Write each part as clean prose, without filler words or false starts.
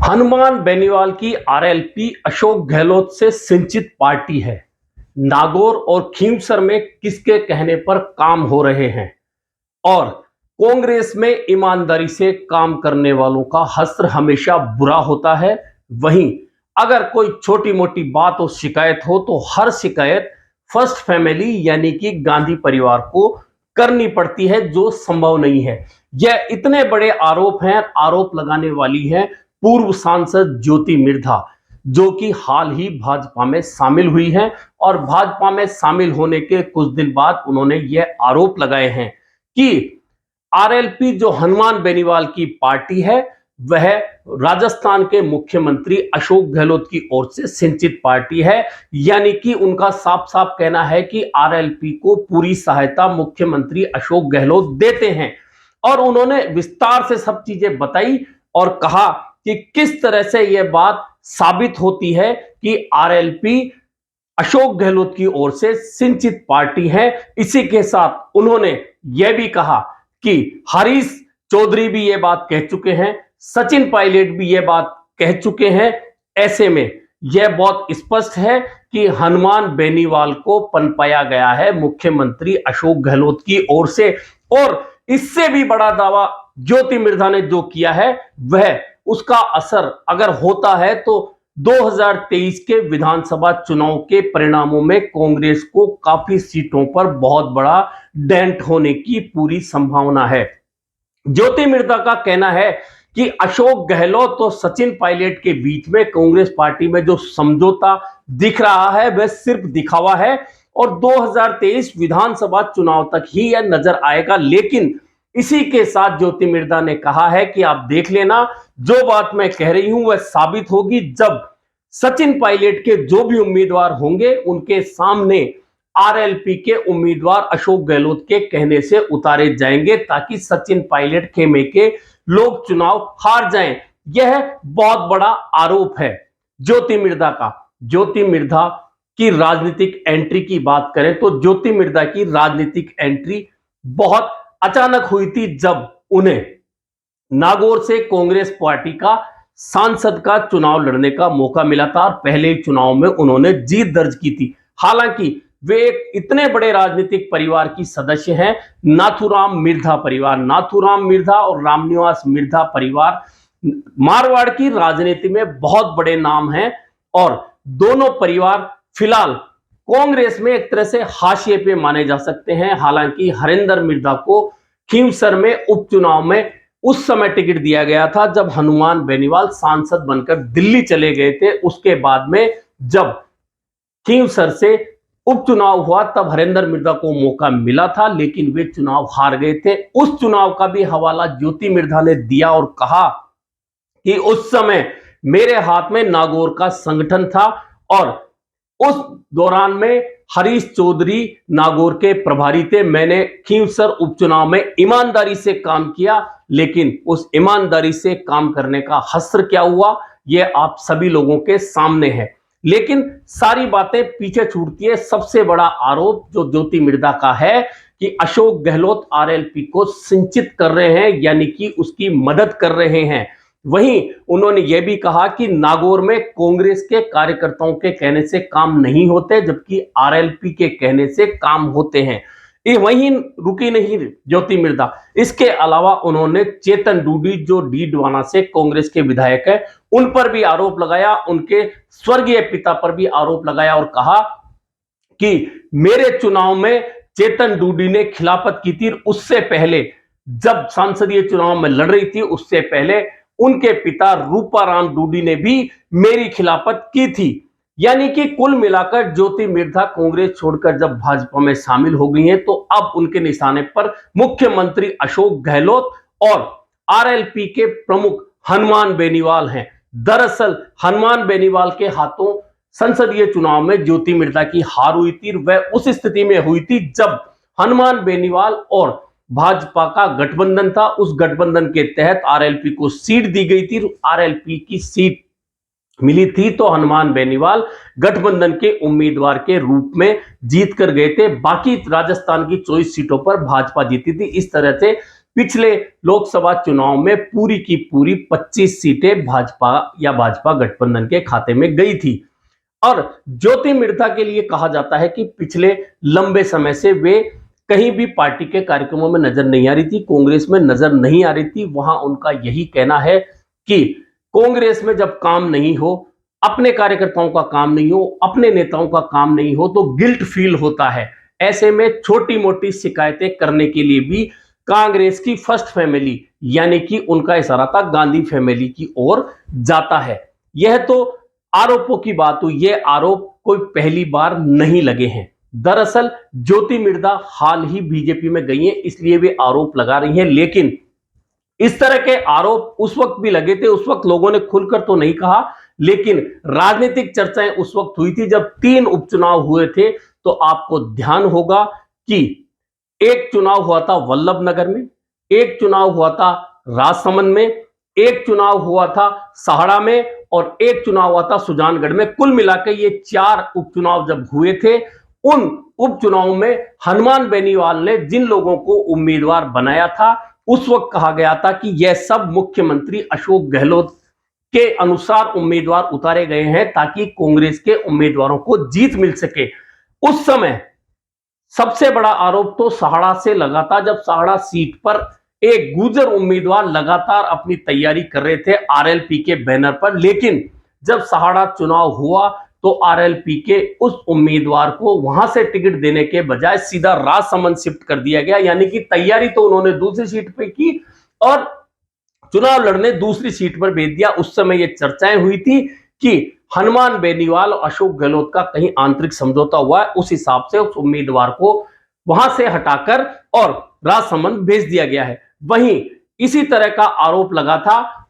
हनुमान बेनीवाल की आरएलपी अशोक गहलोत से सिंचित पार्टी है। नागौर और खींवसर में किसके कहने पर काम हो रहे हैं और कांग्रेस में ईमानदारी से काम करने वालों का हश्र हमेशा बुरा होता है। वहीं अगर कोई छोटी मोटी बात और शिकायत हो तो हर शिकायत फर्स्ट फैमिली यानी कि गांधी परिवार को करनी पड़ती है, जो संभव नहीं है। यह इतने बड़े आरोप हैं। आरोप लगाने वाली है पूर्व सांसद ज्योति मिर्धा, जो कि हाल ही भाजपा में शामिल हुई हैं और भाजपा में शामिल होने के कुछ दिन बाद उन्होंने यह आरोप लगाए हैं कि आरएलपी जो हनुमान बेनीवाल की पार्टी है वह राजस्थान के मुख्यमंत्री अशोक गहलोत की ओर से सिंचित पार्टी है। यानी कि उनका साफ साफ कहना है कि आरएलपी को पूरी सहायता मुख्यमंत्री अशोक गहलोत देते हैं और उन्होंने विस्तार से सब चीजें बताई और कहा कि किस तरह से यह बात साबित होती है कि आरएलपी अशोक गहलोत की ओर से सिंचित पार्टी है। इसी के साथ उन्होंने यह भी कहा कि हरीश चौधरी भी यह बात कह चुके हैं, सचिन पायलट भी यह बात कह चुके हैं। ऐसे में यह बहुत स्पष्ट है कि हनुमान बेनीवाल को पनपाया गया है मुख्यमंत्री अशोक गहलोत की ओर से। और इससे भी बड़ा दावा ज्योति मिर्धा ने जो किया है वह उसका असर अगर होता है तो 2023 के विधानसभा चुनाव के परिणामों में कांग्रेस को काफी सीटों पर बहुत बड़ा डेंट होने की पूरी संभावना है। ज्योति मिर्धा का कहना है कि अशोक गहलोत और सचिन पायलट के बीच में कांग्रेस पार्टी में जो समझौता दिख रहा है वह सिर्फ दिखावा है और 2023 विधानसभा चुनाव तक ही यह नजर आएगा। लेकिन इसी के साथ ज्योति मिर्धा ने कहा है कि आप देख लेना, जो बात मैं कह रही हूं वह साबित होगी जब सचिन पायलट के जो भी उम्मीदवार होंगे उनके सामने आरएलपी के उम्मीदवार अशोक गहलोत के कहने से उतारे जाएंगे, ताकि सचिन पायलट खेमे के लोग चुनाव हार जाएं। यह बहुत बड़ा आरोप है ज्योति मिर्धा का। ज्योति मिर्धा की राजनीतिक एंट्री की बात करें तो ज्योति मिर्धा की राजनीतिक एंट्री बहुत अचानक हुई थी जब उन्हें नागौर से कांग्रेस पार्टी का सांसद का चुनाव लड़ने का मौका मिला था और पहले चुनाव में उन्होंने जीत दर्ज की थी। हालांकि वे एक इतने बड़े राजनीतिक परिवार की सदस्य हैं, नाथूराम मिर्धा परिवार। नाथूराम मिर्धा और रामनिवास मिर्धा परिवार मारवाड़ की राजनीति में बहुत बड़े नाम हैं और दोनों परिवार फिलहाल कांग्रेस में एक तरह से हाशिए पे माने जा सकते हैं। हालांकि हरेंद्र मिर्धा को खींवसर में उपचुनाव में उस समय टिकट दिया गया था जब हनुमान बेनीवाल सांसद बनकर दिल्ली चले गए थे। उसके बाद में जब खींवसर से उपचुनाव हुआ तब हरेंद्र मिर्धा को मौका मिला था, लेकिन वे चुनाव हार गए थे। उस चुनाव का भी हवाला ज्योति मिर्धा ने दिया और कहा कि उस समय मेरे हाथ में नागौर का संगठन था और उस दौरान में हरीश चौधरी नागौर के प्रभारी थे। मैंने खींवसर उपचुनाव में ईमानदारी से काम किया, लेकिन उस ईमानदारी से काम करने का हश्र क्या हुआ यह आप सभी लोगों के सामने है। लेकिन सारी बातें पीछे छूटती है। सबसे बड़ा आरोप जो ज्योति मिर्धा का है कि अशोक गहलोत आरएलपी को सिंचित कर रहे हैं, यानी कि उसकी मदद कर रहे हैं। वहीं उन्होंने यह भी कहा कि नागौर में कांग्रेस के कार्यकर्ताओं के कहने से काम नहीं होते, जबकि आरएलपी के कहने से काम होते हैं। ये वहीं रुकी नहीं ज्योति मिर्धा। इसके अलावा उन्होंने चेतन डूडी जो डीडवाना से कांग्रेस के विधायक है उन पर भी आरोप लगाया, उनके स्वर्गीय पिता पर भी आरोप लगाया और कहा कि मेरे चुनाव में चेतन डूडी ने खिलाफत की थी। उससे पहले जब संसदीय चुनाव में लड़ रही थी उससे पहले उनके पिता रूपाराम डूडी ने भी मेरी खिलाफत की थी। यानी कि कुल मिलाकर ज्योति मिर्धा कांग्रेस छोड़कर जब भाजपा में शामिल हो गई हैं तो अब उनके निशाने पर मुख्यमंत्री अशोक गहलोत और आरएलपी के प्रमुख हनुमान बेनीवाल हैं। दरअसल हनुमान बेनीवाल के हाथों संसदीय चुनाव में ज्योति मिर्धा की हार हुई थी। वह उस स्थिति में हुई थी जब हनुमान बेनीवाल और भाजपा का गठबंधन था। उस गठबंधन के तहत आरएलपी को सीट दी गई थी। आरएलपी की सीट मिली थी तो हनुमान बेनीवाल गठबंधन के उम्मीदवार के रूप में जीत कर गए थे। बाकी राजस्थान की 24 सीटों पर भाजपा जीती थी। इस तरह से पिछले लोकसभा चुनाव में पूरी की पूरी 25 सीटें भाजपा या भाजपा गठबंधन के खाते में गई थी। और ज्योति मिर्धा के लिए कहा जाता है कि पिछले लंबे समय से वे कहीं भी पार्टी के कार्यक्रमों में नजर नहीं आ रही थी, कांग्रेस में नजर नहीं आ रही थी। वहां उनका यही कहना है कि कांग्रेस में जब काम नहीं हो, अपने कार्यकर्ताओं का काम नहीं हो, अपने नेताओं का काम नहीं हो, तो गिल्ट फील होता है। ऐसे में छोटी मोटी शिकायतें करने के लिए भी कांग्रेस की फर्स्ट फैमिली यानी कि उनका इशारा था गांधी फैमिली की ओर जाता है। यह तो आरोपों की बात हुई। ये आरोप कोई पहली बार नहीं लगे हैं। दरअसल ज्योति मिर्धा हाल ही बीजेपी में गई हैं, इसलिए वे आरोप लगा रही हैं। लेकिन इस तरह के आरोप उस वक्त भी लगे थे, उस वक्त लोगों ने खुलकर तो नहीं कहा, लेकिन राजनीतिक चर्चाएं उस वक्त हुई थी जब 3 उपचुनाव हुए थे। तो आपको ध्यान होगा कि एक चुनाव हुआ था वल्लभनगर में, एक चुनाव हुआ था राजसमंद में, एक चुनाव हुआ था सहाड़ा में और एक चुनाव हुआ था सुजानगढ़ में। कुल मिलाकर ये 4 उपचुनाव जब हुए थे, उन उपचुनाव में हनुमान बेनीवाल ने जिन लोगों को उम्मीदवार बनाया था, उस वक्त कहा गया था कि यह सब मुख्यमंत्री अशोक गहलोत के अनुसार उम्मीदवार उतारे गए हैं ताकि कांग्रेस के उम्मीदवारों को जीत मिल सके। उस समय सबसे बड़ा आरोप तो सहाड़ा से लगा था, जब सहाड़ा सीट पर एक गुर्जर उम्मीदवार लगातार अपनी तैयारी कर रहे थे आरएलपी के बैनर पर। लेकिन जब सहाड़ा चुनाव हुआ तो आरएलपी के उस उम्मीदवार को वहां से टिकट देने के बजाय सीधा राजसमंद शिफ्ट कर दिया गया। यानी कि तैयारी तो उन्होंने दूसरी सीट पर की और चुनाव लड़ने दूसरी सीट पर भेज दिया। उस समय यह चर्चाएं हुई थी कि हनुमान बेनीवाल और अशोक गहलोत का कहीं आंतरिक समझौता हुआ है, उस हिसाब से उस उम्मीदवार को वहां से हटाकर और राजसमंद भेज दिया गया है। वहीं इसी तरह का आरोप लगा था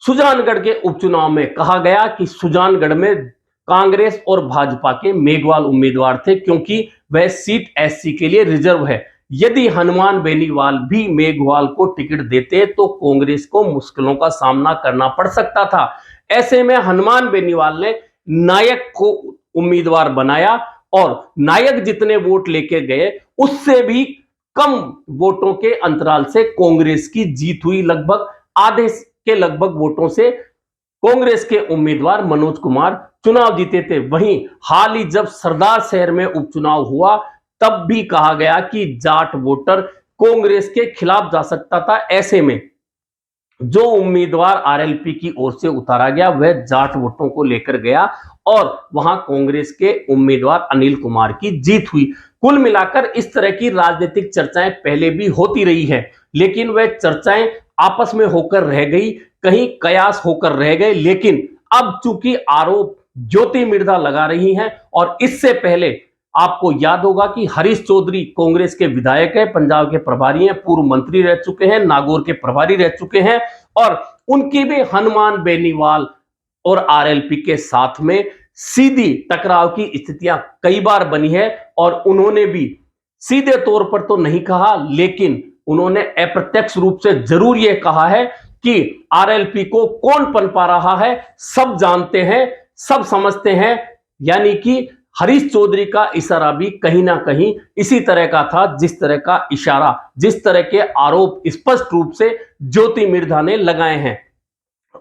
सुजानगढ़ के उपचुनाव में। कहा गया कि सुजानगढ़ में कांग्रेस और भाजपा के मेघवाल उम्मीदवार थे क्योंकि वह सीट एससी के लिए रिजर्व है। यदि हनुमान बेनीवाल भी मेघवाल को टिकट देते तो कांग्रेस को मुश्किलों का सामना करना पड़ सकता था। ऐसे में हनुमान बेनीवाल ने नायक को उम्मीदवार बनाया और नायक जितने वोट लेके गए उससे भी कम वोटों के अंतराल से कांग्रेस की जीत हुई। लगभग आधे के लगभग वोटों से कांग्रेस के उम्मीदवार मनोज कुमार चुनाव जीते थे। वहीं हाल ही जब सरदार शहर में उपचुनाव हुआ तब भी कहा गया कि जाट वोटर कांग्रेस के खिलाफ जा सकता था। ऐसे में जो उम्मीदवार आरएलपी की ओर से उतारा गया वह जाट वोटों को लेकर गया और वहां कांग्रेस के उम्मीदवार अनिल कुमार की जीत हुई। कुल मिलाकर इस तरह की राजनीतिक चर्चाएं पहले भी होती रही है, लेकिन वह चर्चाएं आपस में होकर रह गई, कहीं कयास होकर रह गए। लेकिन अब चूंकि आरोप ज्योति मिर्धा लगा रही हैं और इससे पहले आपको याद होगा कि हरीश चौधरी कांग्रेस के विधायक है, पंजाब के प्रभारी हैं, पूर्व मंत्री रह चुके हैं, नागौर के प्रभारी रह चुके हैं और उनकी भी हनुमान बेनीवाल और आरएलपी के साथ में सीधी टकराव की स्थितियां कई बार बनी है। और उन्होंने भी सीधे तौर पर तो नहीं कहा, लेकिन उन्होंने अप्रत्यक्ष रूप से जरूर यह कहा है कि आरएलपी को कौन पनपा रहा है सब जानते हैं, सब समझते हैं। यानी कि हरीश चौधरी का इशारा भी कहीं ना कहीं इसी तरह का था, जिस तरह का इशारा, जिस तरह के आरोप स्पष्ट रूप से ज्योति मिर्धा ने लगाए हैं।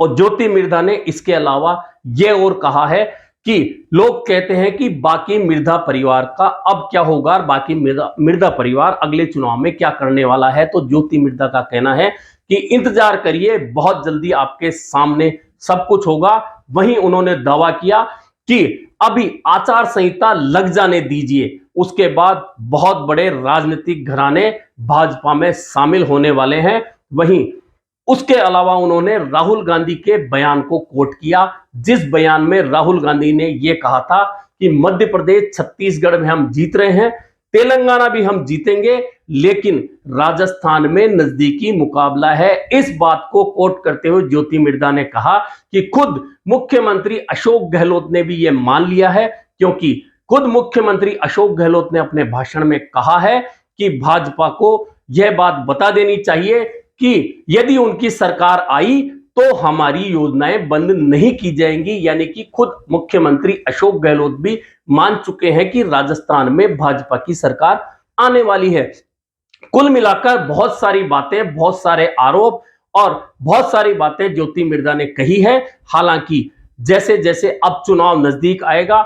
और ज्योति मिर्धा ने इसके अलावा यह और कहा है कि लोग कहते हैं कि बाकी मिर्धा परिवार का अब क्या होगा, बाकी मिर्धा परिवार अगले चुनाव में क्या करने वाला है। तो ज्योति मिर्धा का कहना है कि इंतजार करिए, बहुत जल्दी आपके सामने सब कुछ होगा। वहीं उन्होंने दावा किया कि अभी आचार संहिता लग जाने दीजिए, उसके बाद बहुत बड़े राजनीतिक घराने भाजपा में शामिल होने वाले हैं। वहीं उसके अलावा उन्होंने राहुल गांधी के बयान को कोट किया, जिस बयान में राहुल गांधी ने यह कहा था कि मध्य प्रदेश, छत्तीसगढ़ में हम जीत रहे हैं, तेलंगाना भी हम जीतेंगे, लेकिन राजस्थान में नजदीकी मुकाबला है। इस बात को कोट करते हुए ज्योति मिर्धा ने कहा कि खुद मुख्यमंत्री अशोक गहलोत ने भी यह मान लिया है, क्योंकि खुद मुख्यमंत्री अशोक गहलोत ने अपने भाषण में कहा है कि भाजपा को यह बात बता देनी चाहिए कि यदि उनकी सरकार आई तो हमारी योजनाएं बंद नहीं की जाएंगी। यानी कि खुद मुख्यमंत्री अशोक गहलोत भी मान चुके हैं कि राजस्थान में भाजपा की सरकार आने वाली है। कुल मिलाकर बहुत सारी बातें, बहुत सारे आरोप और बहुत सारी बातें ज्योति मिर्धा ने कही है। हालांकि जैसे जैसे अब चुनाव नजदीक आएगा,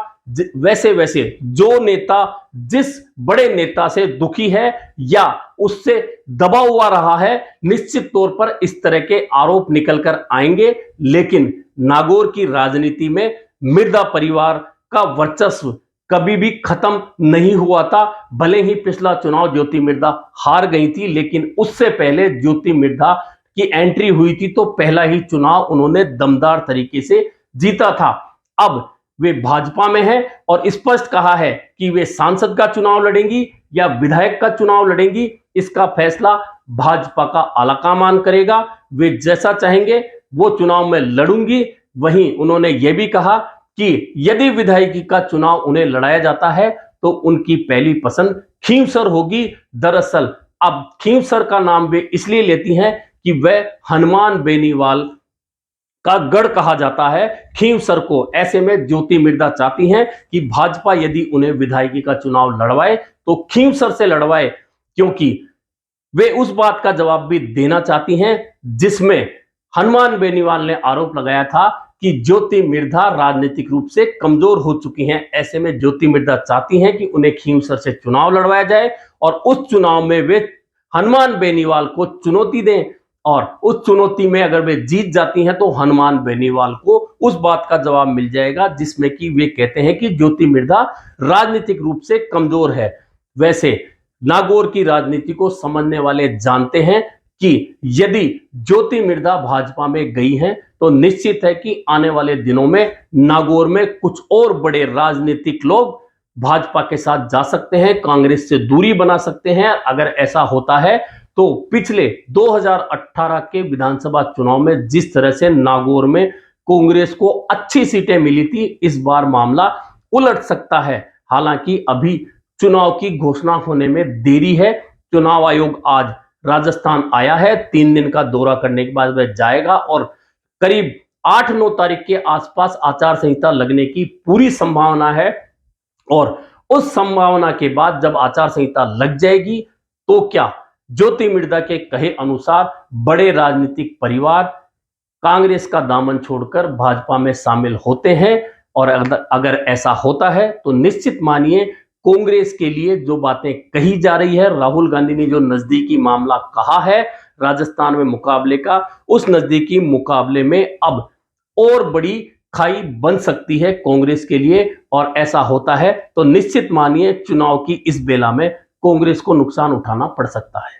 वैसे वैसे जो नेता जिस बड़े नेता से दुखी है या उससे दबा हुआ रहा है, निश्चित तौर पर इस तरह के आरोप निकल कर आएंगे। लेकिन नागौर की राजनीति में मिर्धा परिवार का वर्चस्व कभी भी खत्म नहीं हुआ था। भले ही पिछला चुनाव ज्योति मिर्धा हार गई थी, लेकिन उससे पहले ज्योति मिर्धा की एंट्री हुई थी तो पहला ही चुनाव उन्होंने दमदार तरीके से जीता था। अब वे भाजपा में हैं और स्पष्ट कहा है कि वे सांसद का चुनाव लड़ेंगी या विधायक का चुनाव लड़ेंगी, इसका फैसला भाजपा का आलाकमान करेगा। वे जैसा चाहेंगे वो चुनाव में लड़ूंगी। वहीं उन्होंने ये भी कहा कि यदि विधायकी का चुनाव उन्हें लड़ाया जाता है तो उनकी पहली पसंद खींवसर होगी। दरअसल अब खींवसर का नाम वे इसलिए लेती हैं कि वह हनुमान बेनीवाल का गढ़ कहा जाता है खींवसर को। ऐसे में ज्योति मिर्धा चाहती हैं कि भाजपा यदि उन्हें विधायकी का चुनाव लड़वाए तो खींवसर से लड़वाए, क्योंकि वे उस बात का जवाब भी देना चाहती हैं जिसमें हनुमान बेनीवाल ने आरोप लगाया था कि ज्योति मिर्धा राजनीतिक रूप से कमजोर हो चुकी हैं। ऐसे में ज्योति मिर्धा चाहती हैं कि उन्हें खींवसर से चुनाव लड़वाया जाए और उस चुनाव में वे हनुमान बेनीवाल को चुनौती दें, और उस चुनौती में अगर वे जीत जाती हैं तो हनुमान बेनीवाल को उस बात का जवाब मिल जाएगा जिसमें कि वे कहते हैं कि ज्योति मिर्धा राजनीतिक रूप से कमजोर है। वैसे नागौर की राजनीति को समझने वाले जानते हैं कि यदि ज्योति मिर्धा भाजपा में गई हैं तो निश्चित है कि आने वाले दिनों में नागौर में कुछ और बड़े राजनीतिक लोग भाजपा के साथ जा सकते हैं, कांग्रेस से दूरी बना सकते हैं। अगर ऐसा होता है तो पिछले 2018 के विधानसभा चुनाव में जिस तरह से नागौर में कांग्रेस को अच्छी सीटें मिली थी, इस बार मामला उलट सकता है। हालांकि अभी चुनाव की घोषणा होने में देरी है। चुनाव आयोग आज राजस्थान आया है, 3 दिन का दौरा करने के बाद वह जाएगा और करीब 8-9 तारीख के आसपास आचार संहिता लगने की पूरी संभावना है। और उस संभावना के बाद जब आचार संहिता लग जाएगी तो क्या ज्योति मिर्धा के कहे अनुसार बड़े राजनीतिक परिवार कांग्रेस का दामन छोड़कर भाजपा में शामिल होते हैं? और अगर ऐसा होता है तो निश्चित मानिए कांग्रेस के लिए जो बातें कही जा रही है, राहुल गांधी ने जो नजदीकी मामला कहा है राजस्थान में मुकाबले का, उस नजदीकी मुकाबले में अब और बड़ी खाई बन सकती है कांग्रेस के लिए। और ऐसा होता है तो निश्चित मानिए चुनाव की इस बेला में कांग्रेस को नुकसान उठाना पड़ सकता है।